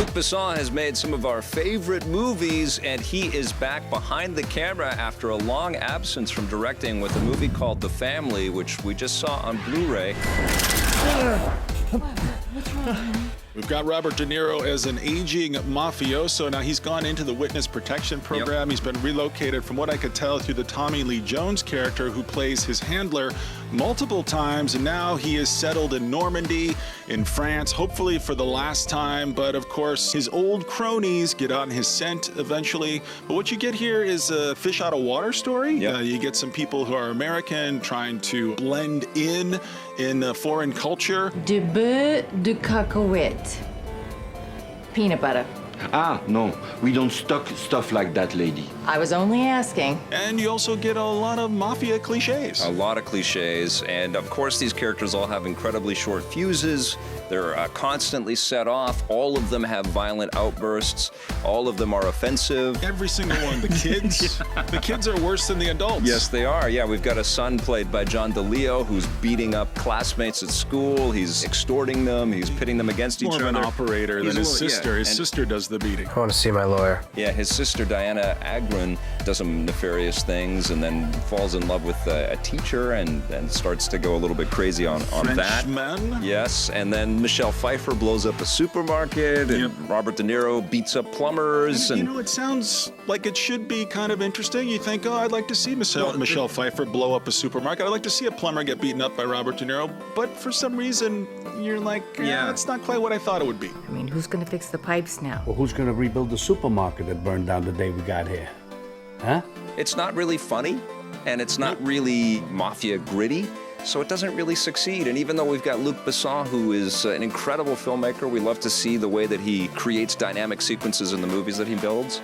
Luc Besson has made some of our favorite movies, and he is back behind the camera after a long absence from directing with a movie called The Family, which we just saw on Blu-ray. What's wrong? We've got Robert De Niro as an aging mafioso. Now, he's gone into the witness protection program. He's been relocated, from what I could tell, through the Tommy Lee Jones character who plays his handler multiple times. And now he is settled in Normandy, in France, hopefully for the last time. But, of course, his old cronies get on his scent eventually. But what you get here is a fish out of water story. You get some people who are American trying to blend in foreign culture. Du beurre de cacahuète. Peanut butter. Ah, no, we don't stock stuff like that, lady. I was only asking. And you also get a lot of mafia cliches. A lot of cliches, and of course these characters all have incredibly short fuses. They're constantly set off. All of them have violent outbursts. All of them are offensive. Every single one. The kids, the kids are worse than the adults. Yes, they are. Yeah, we've got a son played by John DeLeo who's beating up classmates at school. He's extorting them. He's pitting them against each other. More of an operator than his sister. His sister does the beating. I want to see my lawyer. Yeah, his sister Diana Agron does some nefarious things and then falls in love with a teacher and starts to go a little bit crazy on that. Frenchman? Yes, and then Michelle Pfeiffer blows up a supermarket, and Robert De Niro beats up plumbers. And you know, it sounds like it should be kind of interesting. You think, oh, I'd like to see Michelle Pfeiffer blow up a supermarket. I'd like to see a plumber get beaten up by Robert De Niro. But for some reason, you're like, that's not quite what I thought it would be. I mean, who's gonna fix the pipes now? Well, who's gonna rebuild the supermarket that burned down the day we got here? Huh? It's not really funny, and it's not really mafia gritty, so it doesn't really succeed. And even though we've got Luc Besson, who is an incredible filmmaker, we love to see the way that he creates dynamic sequences in the movies that he builds.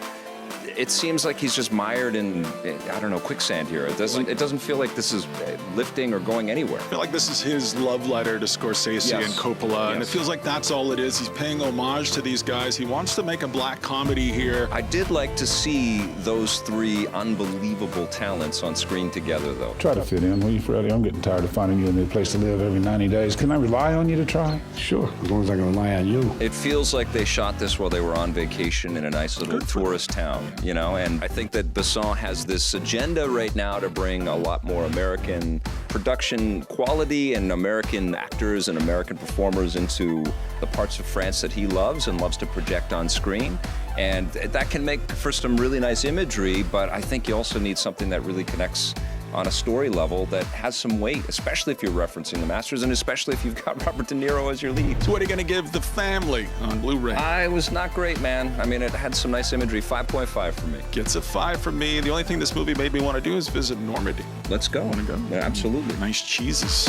It seems like he's just mired in, I don't know, quicksand here. It doesn't feel like this is lifting or going anywhere. I feel like this is his love letter to Scorsese and Coppola, and it feels like that's all it is. He's paying homage to these guys. He wants to make a black comedy here. I did like to see those three unbelievable talents on screen together, though. Try to fit in, will you, Freddie? I'm getting tired of finding you a new place to live every 90 days. Can I rely on you to try? Sure, as long as I can rely on you. It feels like they shot this while they were on vacation in a nice little tourist town, you know? And I think that Besson has this agenda right now to bring a lot more American production quality and American actors and American performers into the parts of France that he loves and loves to project on screen. And that can make for some really nice imagery, but I think you also need something that really connects on a story level that has some weight, especially if you're referencing the masters and especially if you've got Robert De Niro as your lead. So what are you going to give The Family on Blu-ray? It was not great, man. I mean, it had some nice imagery. 5.5 for me. Gets a 5 from me. The only thing this movie made me want to do is visit Normandy. Let's go. Want to go? Yeah, absolutely. Nice cheeses.